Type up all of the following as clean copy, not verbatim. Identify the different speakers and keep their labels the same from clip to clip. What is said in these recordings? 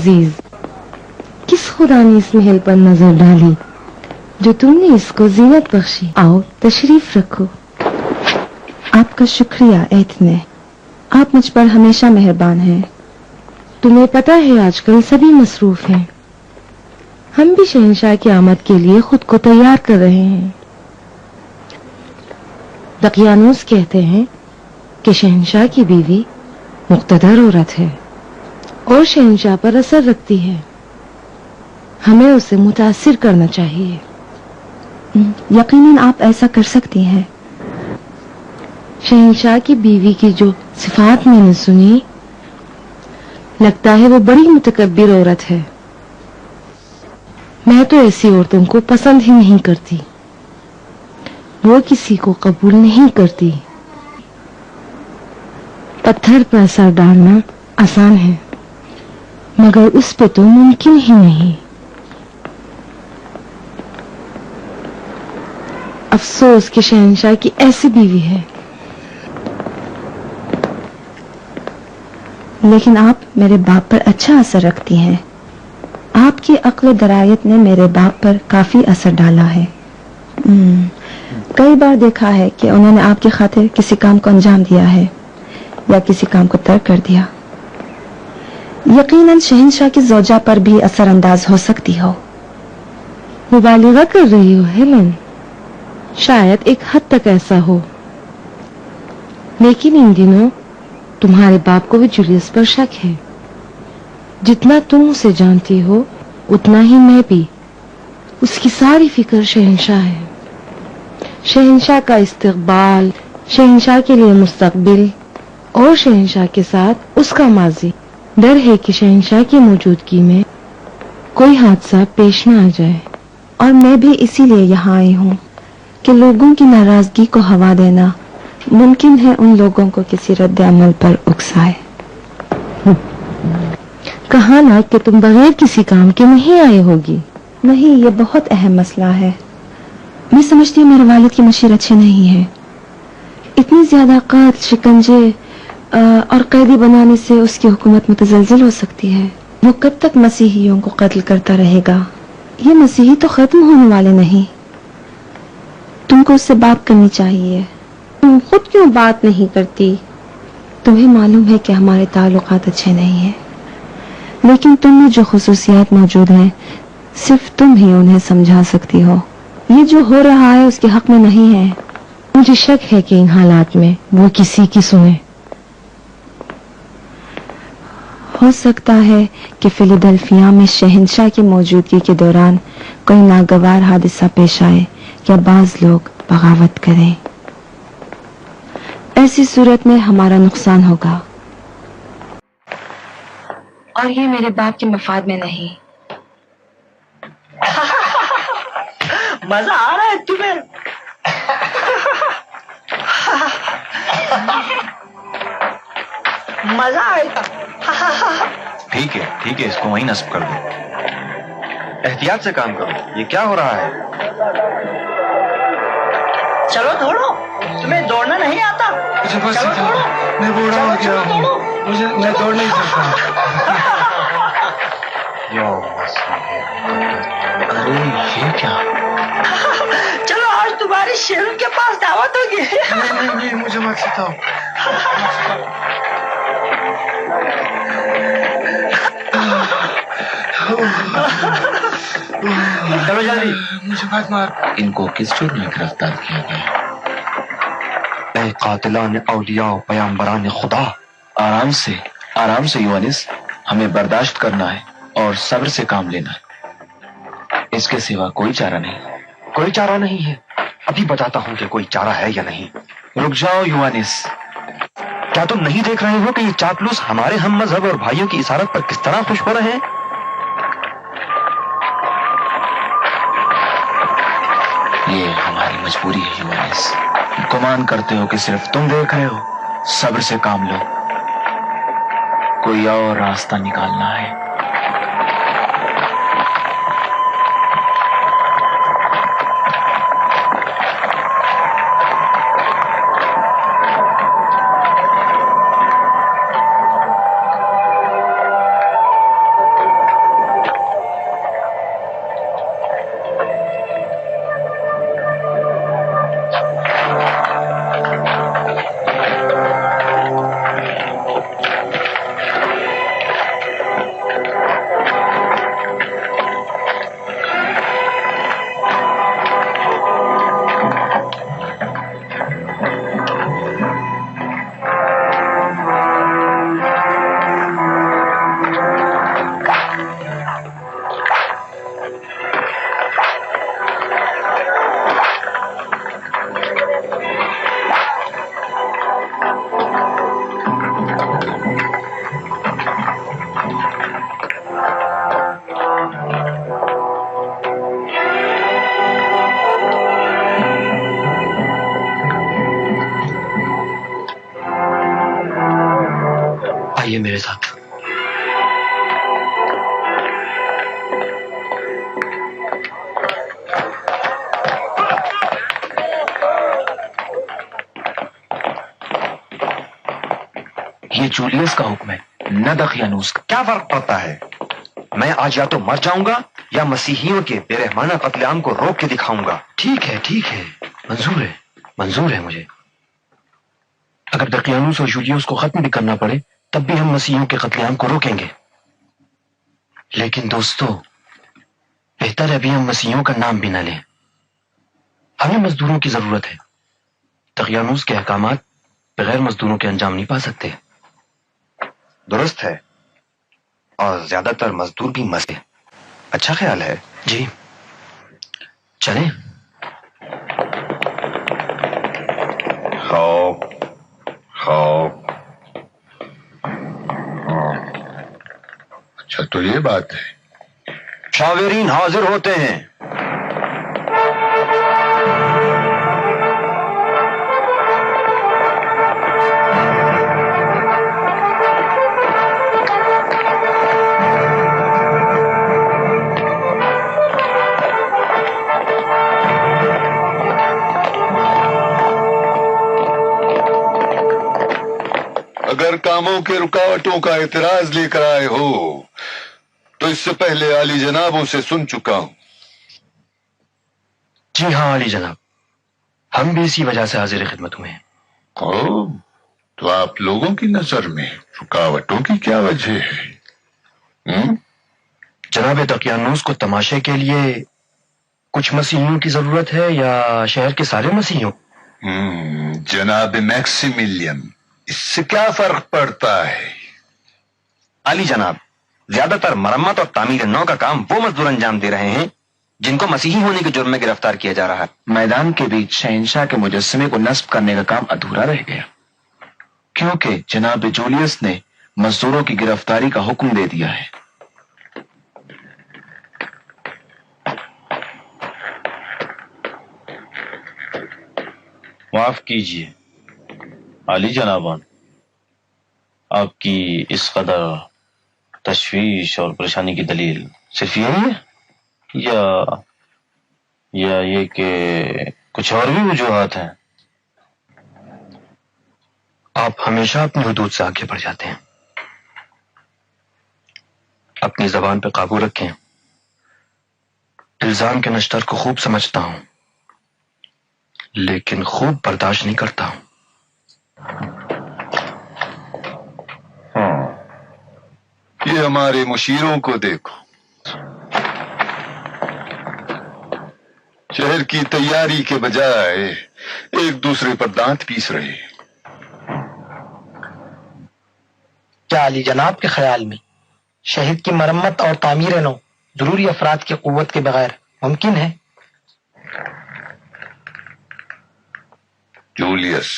Speaker 1: अजीज, किस खुदा ने इस महल पर नजर डाली जो तुमने इसको जीनत बख्शी। आओ तशरीफ रखो।
Speaker 2: आपका शुक्रिया एतने, आप मुझ पर हमेशा मेहरबान हैं।
Speaker 1: तुम्हें पता है आजकल सभी मसरूफ हैं। हम भी शहंशाह की आमद के लिए खुद को तैयार कर रहे हैं। दकियानूस कहते हैं कि शहंशाह की बीवी मुक्तदर औरत है और शहंशाह पर असर रखती है। हमें उसे मुतासिर करना चाहिए।
Speaker 2: यकीनन आप ऐसा कर सकती हैं।
Speaker 1: शहंशाह की बीवी की जो सिफात मैंने सुनी, लगता है वो बड़ी मुतकब्बिर औरत है। मैं तो ऐसी औरतों को पसंद ही नहीं करती। वो किसी को कबूल नहीं करती। पत्थर पर असर डालना आसान है, मगर उस पे तो मुमकिन ही नहीं। अफसोस कि शहंशाह की ऐसी बीवी है।
Speaker 2: लेकिन आप मेरे बाप पर अच्छा असर रखती हैं। आपकी अक्ल दरायत ने मेरे बाप पर काफी असर डाला है। कई बार देखा है कि उन्होंने आपकी खातिर किसी काम को अंजाम दिया है या किसी काम को तर्क कर दिया। यकीनन शहंशाह की ज़ौजा पर भी असरअंदाज हो सकती हो।
Speaker 1: मुबालिगा कर रही हो हेलन? शायद एक हद तक ऐसा हो, लेकिन इन दिनों तुम्हारे बाप को भी जूलियस पर शक है। जितना तुम उसे जानती हो उतना ही मैं भी। उसकी सारी फिक्र शहंशाह है। शहंशाह का इस्तकबाल, शहंशाह के लिए मुस्तकबिल और शहंशाह के साथ उसका माजी। डर है कि शहंशाह की मौजूदगी में कोई हादसा पेश न आ जाए।
Speaker 2: और मैं भी इसीलिए यहाँ आई हूँ कि लोगों की नाराजगी को हवा देना मुमकिन है उन लोगों को किसी रद्द अमल पर उकसाए।
Speaker 1: कहा ना कि तुम बगैर किसी काम के नहीं आई होगी।
Speaker 2: नहीं, ये बहुत अहम मसला है। मैं समझती हूँ मेरे वालिद की मशीर अच्छे नहीं है। इतनी ज्यादा क़त्ल, शिकंजे और कैदी बनाने से उसकी हुकूमत मुतज़लज़ल हो सकती है। वो कब तक मसीहियों को कत्ल करता रहेगा? ये मसीही तो खत्म होने वाले नहीं। तुमको उससे बात करनी चाहिए।
Speaker 1: तुम खुद क्यों बात नहीं करती?
Speaker 2: तुम्हें मालूम है कि हमारे ताल्लुकात अच्छे नहीं हैं, लेकिन तुम में जो खुसूसियात मौजूद हैं सिर्फ तुम ही उन्हें समझा सकती हो। ये जो हो रहा है उसके हक में नहीं है।
Speaker 1: मुझे शक है कि इन हालात में वो किसी की सुने।
Speaker 2: हो सकता है कि फिलाडेल्फिया में शहंशाह की मौजूदगी के दौरान कोई नागवार हादसा पेश आए या बाज लोग बगावत करें। ऐसी सूरत में हमारा नुकसान होगा और ये मेरे बाप के मफाद में नहीं।
Speaker 3: मजा आ रहा है तुम्हें? मजा आएगा।
Speaker 4: ठीक है, इसको वहीं नस्ब कर दो। एहतियात से काम करो। ये क्या हो रहा है?
Speaker 3: चलो दौड़ो। तुम्हें दौड़ना नहीं आता?
Speaker 5: मुझे बस
Speaker 3: चलो
Speaker 5: सिखाओ।
Speaker 3: दौड़ो।
Speaker 5: मैं बूढ़ा हो गया हूँ। मैं दौड़ नहीं सकता।
Speaker 4: अरे ये क्या?
Speaker 3: चलो आज तुम्हारी शेरों के पास दावत होगी।
Speaker 5: नहीं, मुझे मत सिखाओ।
Speaker 4: चलो जल्दी।
Speaker 5: मुझे मत मार।
Speaker 4: इनको किस जुर्म में गिरफ्तार किया गया? ऐ कातिलान औलिया पैगंबरान खुदा, आराम से यूनिस, हमें बर्दाश्त करना है और सब्र से काम लेना है। इसके सिवा कोई चारा नहीं।
Speaker 6: कोई चारा नहीं है? अभी बताता हूँ कि कोई चारा है या नहीं।
Speaker 4: रुक जाओ यूनिस।
Speaker 6: क्या तुम नहीं देख रहे हो कि ये चापलूस हमारे हम मजहब और भाइयों की इशारत पर किस तरह खुश हो रहे हैं?
Speaker 4: ये हमारी मजबूरी है यूनिस। गुमान करते हो कि सिर्फ तुम देख रहे हो। सब्र से काम लो, कोई और रास्ता निकालना है। آئیے میرے ساتھ. یہ جولیس کا حکم ہے، نہ دقیانوس کا.
Speaker 6: کیا فرق پڑتا ہے؟ میں آج یا تو مر جاؤں گا یا مسیحیوں کے بے رحمانہ قتل عام کو روک کے دکھاؤں گا.
Speaker 4: ٹھیک ہے، منظور ہے مجھے. اگر دقیانوس اور جولیوس کو ختم بھی کرنا پڑے تب بھی ہم مسیحیوں کے قتل عام کو روکیں گے. لیکن دوستو، بہتر ہے ابھی ہم مسیحیوں کا نام بھی نہ لیں. ہمیں مزدوروں کی ضرورت ہے. دقیانوس کے احکامات بغیر مزدوروں کے انجام نہیں پا سکتے.
Speaker 6: درست ہے، اور زیادہ تر مزدور بھی مسے. اچھا خیال ہے.
Speaker 4: جی چلیں.
Speaker 7: اچھا تو یہ بات ہے.
Speaker 6: شاورین حاضر ہوتے ہیں.
Speaker 7: اگر کاموں کے رکاوٹوں کا اعتراض لے کر آئے ہو تو اس سے پہلے عالی جنابوں سے سن چکا ہوں.
Speaker 4: جی ہاں علی جناب، ہم بھی اسی وجہ سے حاضر خدمت ہوئے ہیں.
Speaker 7: تو آپ لوگوں کی نظر میں رکاوٹوں کی کیا وجہ ہے؟
Speaker 4: جناب دقیانوس کو تماشے کے لیے کچھ مسیحیوں کی ضرورت ہے یا شہر کے سارے مسیحیوں؟
Speaker 7: جناب میکسیملین، اس سے کیا فرق پڑتا ہے؟
Speaker 6: علی جناب، زیادہ تر مرمت اور تعمیر نو کا کام وہ مزدور انجام دے رہے ہیں جن کو مسیحی ہونے کے جرم میں گرفتار کیا جا رہا ہے.
Speaker 4: میدان کے بیچ شہنشاہ کے مجسمے کو نصب کرنے کا کام ادھورا رہ گیا کیونکہ جناب جولیس نے مزدوروں کی گرفتاری کا حکم دے دیا ہے.
Speaker 8: معاف کیجیے عالی جنابان، آپ کی اس قدر تشویش اور پریشانی کی دلیل صرف یہی ہے یا یہ کہ کچھ اور بھی وجوہات ہیں؟
Speaker 4: آپ ہمیشہ اپنی حدود سے آگے بڑھ جاتے ہیں. اپنی زبان پہ قابو رکھیں. الزام کے نشتر کو خوب سمجھتا ہوں لیکن خوب برداشت نہیں کرتا ہوں.
Speaker 7: یہ ہمارے مشیروں کو دیکھو، شہر کی تیاری کے بجائے ایک دوسرے پر دانت پیس رہے.
Speaker 3: کیا علی جناب کے خیال میں شہر کی مرمت اور تعمیر نو ضروری افراد کی قوت کے بغیر ممکن ہے؟
Speaker 7: جولیس،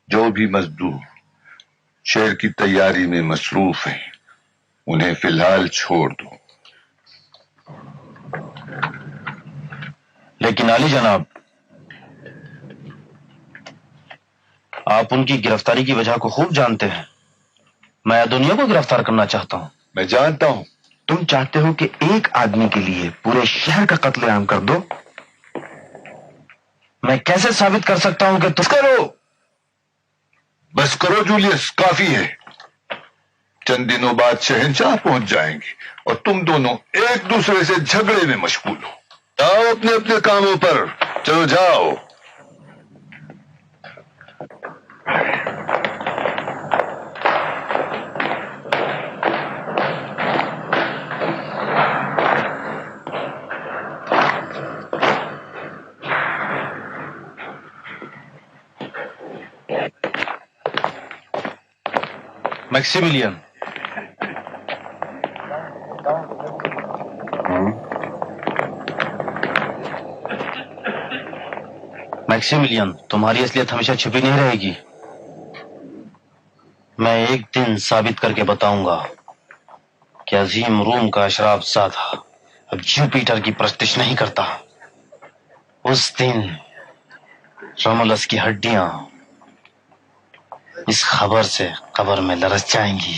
Speaker 7: جو بھی مزدور شہر کی تیاری میں مصروف ہیں انہیں فی الحال چھوڑ دو.
Speaker 8: لیکن عالی جناب، آپ ان کی گرفتاری کی وجہ کو خوب جانتے ہیں. میں دنیا کو گرفتار کرنا چاہتا ہوں.
Speaker 7: میں جانتا ہوں.
Speaker 4: تم چاہتے ہو کہ ایک آدمی کے لیے پورے شہر کا قتل عام کر دو؟
Speaker 8: میں کیسے ثابت کر سکتا ہوں کہ
Speaker 7: بس کرو، بس کرو جولیس، کافی ہے. چند دنوں بعد شہنشاہ پہنچ جائیں گے اور تم دونوں ایک دوسرے سے جھگڑے میں مشغول ہو. جاؤ اپنے اپنے کاموں پر، چلو جاؤ.
Speaker 8: میکسیملین، میکسیملین، تمہاری اصلیت ہمیشہ چھپی نہیں رہے گی. میں ایک دن ثابت کر کے بتاؤں گا کہ عظیم روم کا اشراف زادہ اب جوپیٹر کی پرستش نہیں کرتا. اس دن رومولس کی ہڈیاں اس خبر سے قبر میں لرز جائیں گی.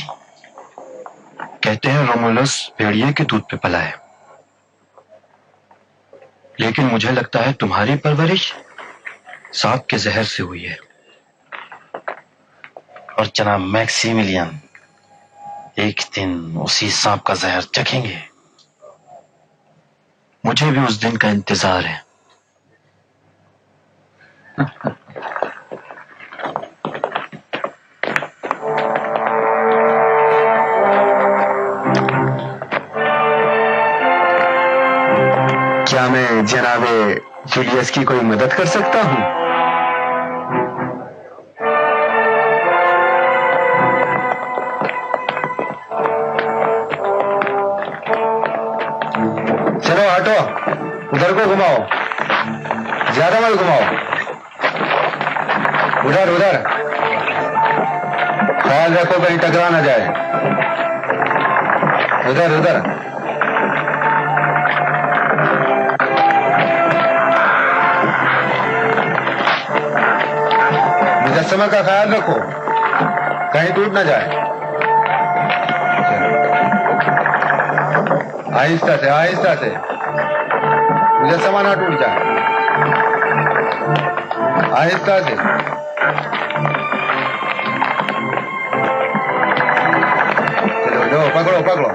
Speaker 6: کہتے ہیں رومولس بھیڑیے کے دودھ پہ پلا ہے، لیکن مجھے لگتا ہے تمہاری پرورش سانپ کے زہر سے ہوئی ہے.
Speaker 8: اور جناب میکسیملین ایک دن اسی سانپ کا زہر چکھیں گے.
Speaker 6: مجھے بھی اس دن کا انتظار ہے. کیا میں جناب جولیس کی کوئی مدد کر سکتا ہوں؟ چلو ہٹو، ادھر کو گھماؤ، زیادہ مت گھماؤ، ادھر ادھر. خیال رکھو کہیں ٹکرا نہ جائے. ادھر ادھر. مجسمہ کا خیال رکھو کہیں ٹوٹ نہ جائے. آہستہ سے آہستہ سے، مجسمہ نہ ٹوٹ جائے. آہستہ سے. چلو لو، پکڑو پکڑو.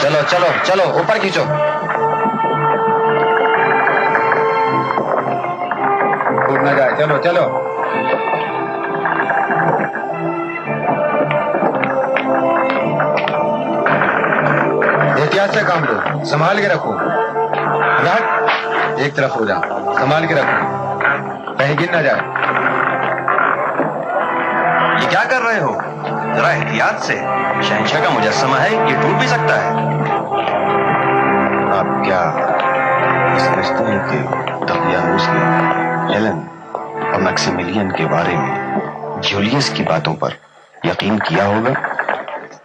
Speaker 6: چلو چلو چلو اوپر کھینچو. ٹوٹ نہ جائے. چلو چلو. احتیاط سے کام لو، سنبھال کے رکھو. ایک طرف ہو جا، سنبھال کے رکھو کہیں گر نہ جائے. یہ کیا کر رہے ہو؟ ذرا احتیاط سے، شہنشاہ کا مجسمہ ہے، یہ ٹوٹ بھی سکتا ہے.
Speaker 8: آپ کیا سمجھتے ہیں کہ دقیانوس نے ہیلن اور میکسیملین کے بارے میں جولیس کی باتوں پر یقین کیا ہوگا؟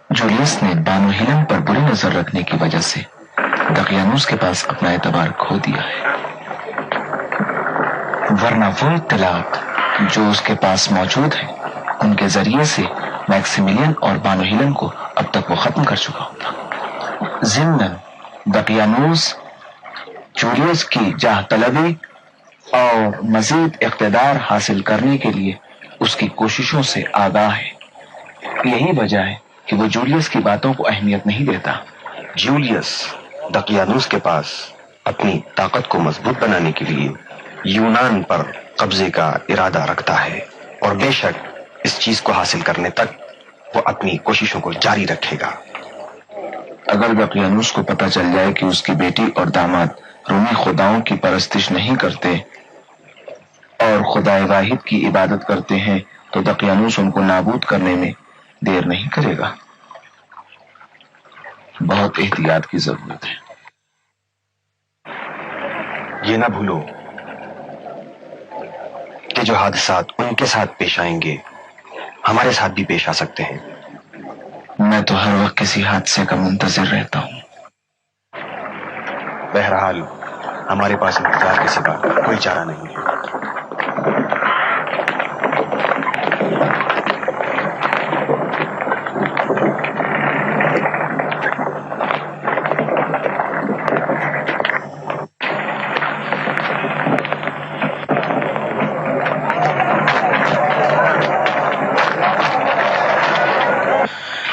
Speaker 4: جولیس نے بانو ہیلن پر بری نظر رکھنے کی وجہ سے دقیانوس کے پاس اپنا اعتبار کھو دیا ہے، ورنہ وہ اطلاعات جو اس کے پاس موجود ہیں ان کے ذریعے سے میکسیملین اور بانو ہیلن کو اب تک وہ ختم کر چکا ہوتا. ضمناً دقیانوس جولیس کی جاہ طلبی اور مزید اقتدار حاصل کرنے کے لیے اس کی کوششوں سے آگاہ ہے. یہی وجہ ہے کہ وہ جولیس کی باتوں کو اہمیت نہیں دیتا.
Speaker 6: جولیس دقیانوس کے پاس اپنی طاقت کو مضبوط بنانے کے لیے یونان پر قبضے کا ارادہ رکھتا ہے، اور بے شک اس چیز کو حاصل کرنے تک وہ اپنی کوششوں کو جاری رکھے گا.
Speaker 4: اگر دقیانوس کو پتہ چل جائے کہ اس کی بیٹی اور داماد رومی خداؤں کی پرستش نہیں کرتے اور خدا واحد کی عبادت کرتے ہیں تو دقیانوس ان کو نابود کرنے میں دیر نہیں کرے گا. بہت احتیاط کی ضرورت ہے.
Speaker 6: یہ نہ بھولو کہ جو حادثات ان کے ساتھ پیش آئیں گے ہمارے ساتھ بھی پیش آ سکتے ہیں.
Speaker 4: میں تو ہر وقت کسی حادثے کا منتظر رہتا ہوں.
Speaker 6: بہرحال ہمارے پاس انتظار کے سوا کوئی چارہ نہیں ہے.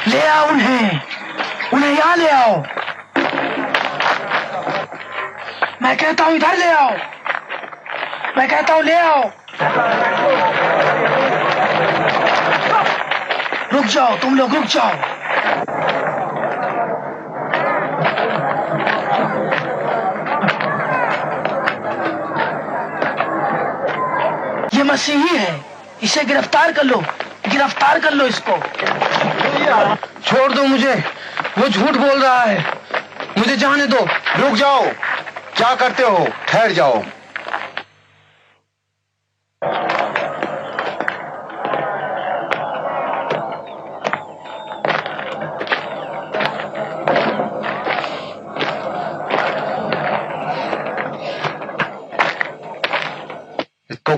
Speaker 3: لے آؤ انہیں یہاں لے آؤ. میں کہتا ہوں ادھر لے آؤ. میں کہتا ہوں لے آؤ. رک جاؤ، تم لوگ رک جاؤ. یہ مسیحی ہے، اسے گرفتار کر لو، گرفتار کر لو اس کو. چھوڑ دو مجھے، وہ جھوٹ بول رہا ہے، مجھے جانے دو.
Speaker 6: رک جاؤ، کیا کرتے ہو؟ ٹھہر جاؤ.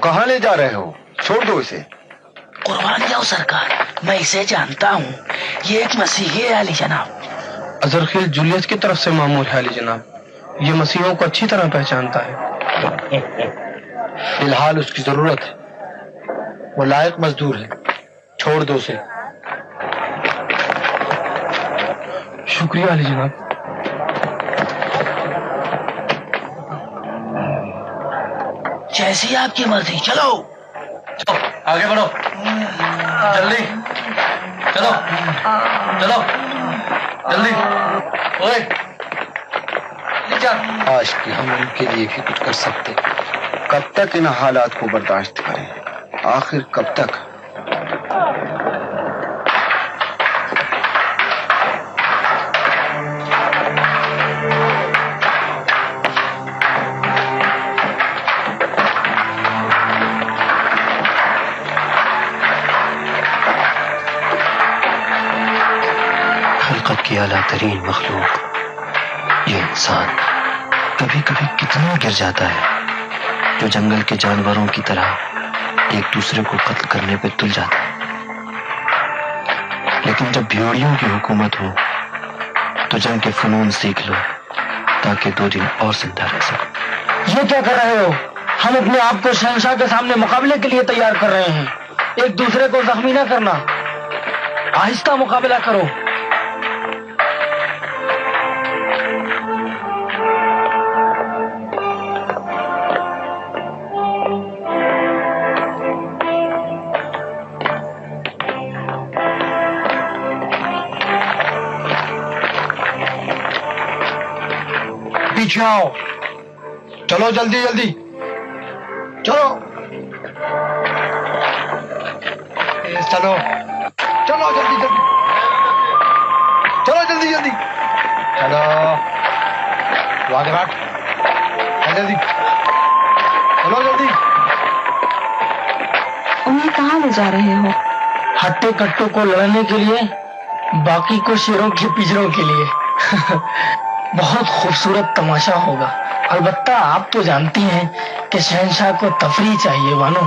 Speaker 8: कहाँ ले जा रहे हो? छोड़ दो इसे।
Speaker 3: कुर्बान जाओ सरकार, मैं इसे जानता हूँ, ये एक मसीही है अली जनाब।
Speaker 5: अजरखेल जूलियस की तरफ से मामूर है अली जनाब, ये मसीहों को अच्छी तरह पहचानता है। फिलहाल उसकी जरूरत है, वो लायक मजदूर है, छोड़ दो उसे। शुक्रिया अली जनाब।
Speaker 3: जैसी आपकी मर्जी, चलो
Speaker 5: आगे बढ़ो, जल्दी चलो, चलो जल्दी। ओए
Speaker 8: काश कि हम उनके लिए भी कुछ कर सकते। कब तक इन हालात को बर्दाश्त करें? आखिर कब तक?
Speaker 4: खल्कत की आला तरीन मखलूक ये इंसान कभी कभी कितना गिर जाता है, जो जंगल के जानवरों की तरह एक दूसरे को कत्ल करने पे तुल जाता है। लेकिन जब भेड़ियों की हुकूमत हो तो जंग के फनून सीख लो ताकि 2 दिन और जिंदा रह सको।
Speaker 3: ये क्या कर रहे हो? हम अपने आप को शहंशाह के सामने मुकाबले के लिए तैयार कर रहे हैं। एक दूसरे को जख्मी ना करना, आहिस्ता मुकाबला करो।
Speaker 5: पीछे आओ, चलो जल्दी जल्दी चलो, चलो चलो जल्दी जल्दी, चलो जल्दी जल्दी, चलो आगे बढ़, जल्दी चलो जल्दी।
Speaker 2: उन्हें कहाँ ले जा रहे हो?
Speaker 3: हट्टे कट्टों को लड़ने के लिए, बाकी को शेरों के पिंजरों के लिए। बहुत खूबसूरत तमाशा होगा। अलबत्ता आप तो जानती हैं कि शहंशाह को तफरीह चाहिए बानो।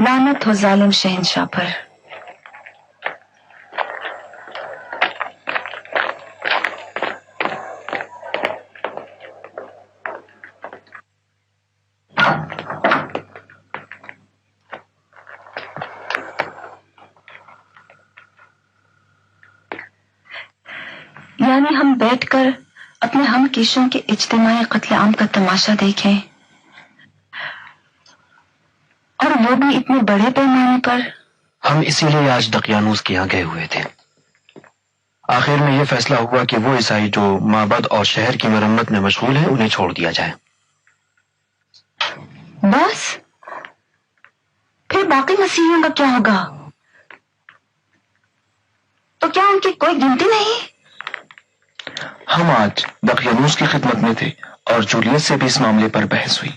Speaker 2: लानत हो जालिम शहंशाह पर। यानी हम बैठकर अपने हम किशों के इज्तिमाई कत्लेआम का तमाशा देखें, और वो भी इतने बड़े पैमाने पर।
Speaker 4: हम इसीलिए आज दकियानूस के यहाँ गए हुए थे। आखिर में यह फैसला हुआ कि वो ईसाई जो माबद और शहर की मरम्मत में मशगूल है उन्हें छोड़ दिया जाए।
Speaker 2: बस फिर बाकी मसीहियों का क्या होगा? तो क्या उनकी कोई गिनती नहीं?
Speaker 4: हम आज दकियानूस की खिदमत में थे और जूलियस से भी इस मामले पर बहस हुई,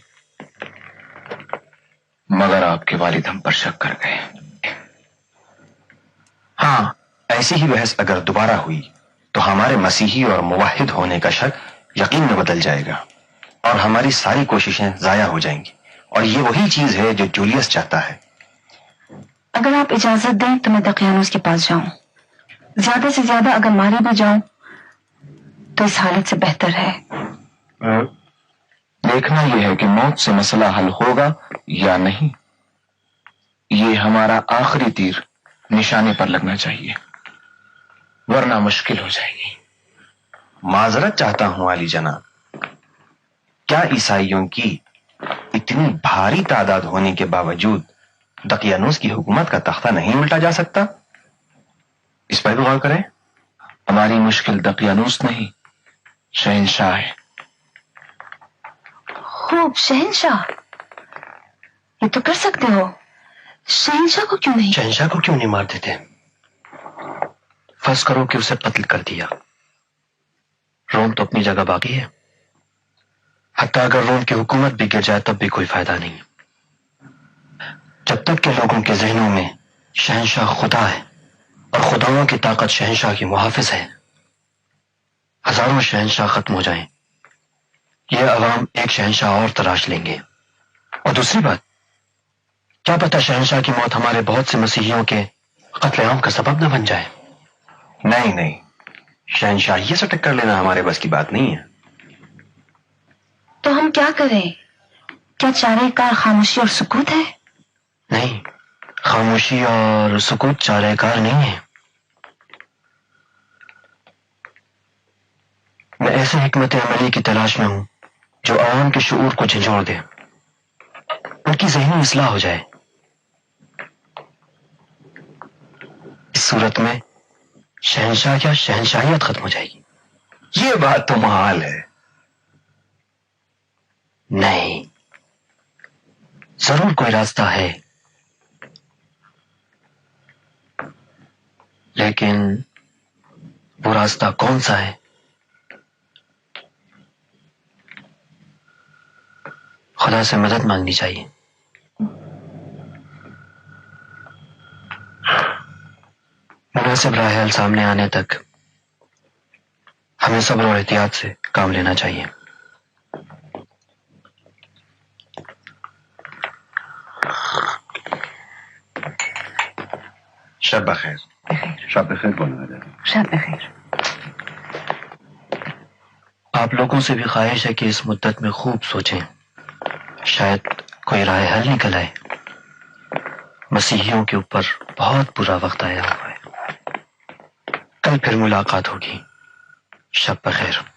Speaker 6: मगर आपके वालिद हम पर शक कर गए। हाँ, ऐसी ही बहस अगर दोबारा हुई तो हमारे मसीही और मुवाहिद होने का शक यकीन में बदल जाएगा और हमारी सारी कोशिशें जाया हो जाएंगी। और ये वही चीज है जो जूलियस चाहता है।
Speaker 2: अगर आप इजाजत दें तो मैं दकियानूस के पास जाऊं। ज्यादा से ज्यादा अगर मारी भी जाऊं तो इस हालत से बेहतर है।
Speaker 4: देखना यह है कि मौत से मसला हल होगा या नहीं। ये हमारा आखिरी तीर निशाने पर लगना चाहिए, वरना मुश्किल हो जाएगी।
Speaker 6: माजरत चाहता हूं अली जनाब, क्या ईसाइयों की इतनी भारी तादाद होने के बावजूद दकियानूस की हुकूमत का तख्ता नहीं उल्टा जा सकता? इस पर भी गौर करें।
Speaker 4: हमारी मुश्किल दकियानूस नहीं, शहंशाह है।
Speaker 2: खूब, शहंशाह, ये तो कर सकते हो। शहंशाह को क्यों नहीं?
Speaker 4: शहंशाह को क्यों नहीं मार देते? फर्ज करो कि उसे कत्ल कर दिया, रोम तो अपनी जगह बाकी है। हत्ता अगर रोम की हुकूमत भी गिर जाए तब भी कोई फायदा नहीं। جب تک کہ لوگوں کے ذہنوں میں شہنشاہ خدا ہے اور خداؤں کی طاقت شہنشاہ کی محافظ ہے، ہزاروں شہنشاہ ختم ہو جائیں، یہ عوام ایک شہنشاہ اور تراش لیں گے۔ اور دوسری بات، کیا پتہ شہنشاہ کی موت ہمارے بہت سے مسیحیوں کے قتل عام کا سبب نہ بن جائے۔
Speaker 6: نہیں نہیں، شہنشاہیت سے ٹکر لینا ہمارے بس کی بات نہیں ہے۔
Speaker 2: تو ہم کیا کریں؟ کیا چارہ کار خاموشی اور سکوت ہے؟
Speaker 4: نہیں، خاموشی اور سکوت چارہ کار نہیں ہے۔ میں ایسے حکمت عملی کی تلاش میں ہوں جو عوام کے شعور کو جھنجھوڑ دے، ان کی ذہنی اصلاح ہو جائے۔ اس صورت میں شہنشاہ یا شہنشاہیت ختم ہو جائے گی۔
Speaker 6: یہ بات تو محال ہے۔
Speaker 4: نہیں، ضرور کوئی راستہ ہے، لیکن وہ راستہ کون سا ہے؟ خدا سے مدد مانگنی چاہیے۔ مناسب راہ حل سامنے آنے تک ہمیں صبر اور احتیاط سے کام لینا چاہیے۔
Speaker 6: شب بخیر۔ شب بخیر بولنا۔
Speaker 2: شب بخیر۔
Speaker 4: آپ لوگوں سے بھی خواہش ہے کہ اس مدت میں خوب سوچیں، شاید کوئی راہ حل نکل آئے۔ مسیحیوں کے اوپر بہت برا وقت آیا ہوا ہے۔ کل پھر ملاقات ہوگی۔ شب بخیر۔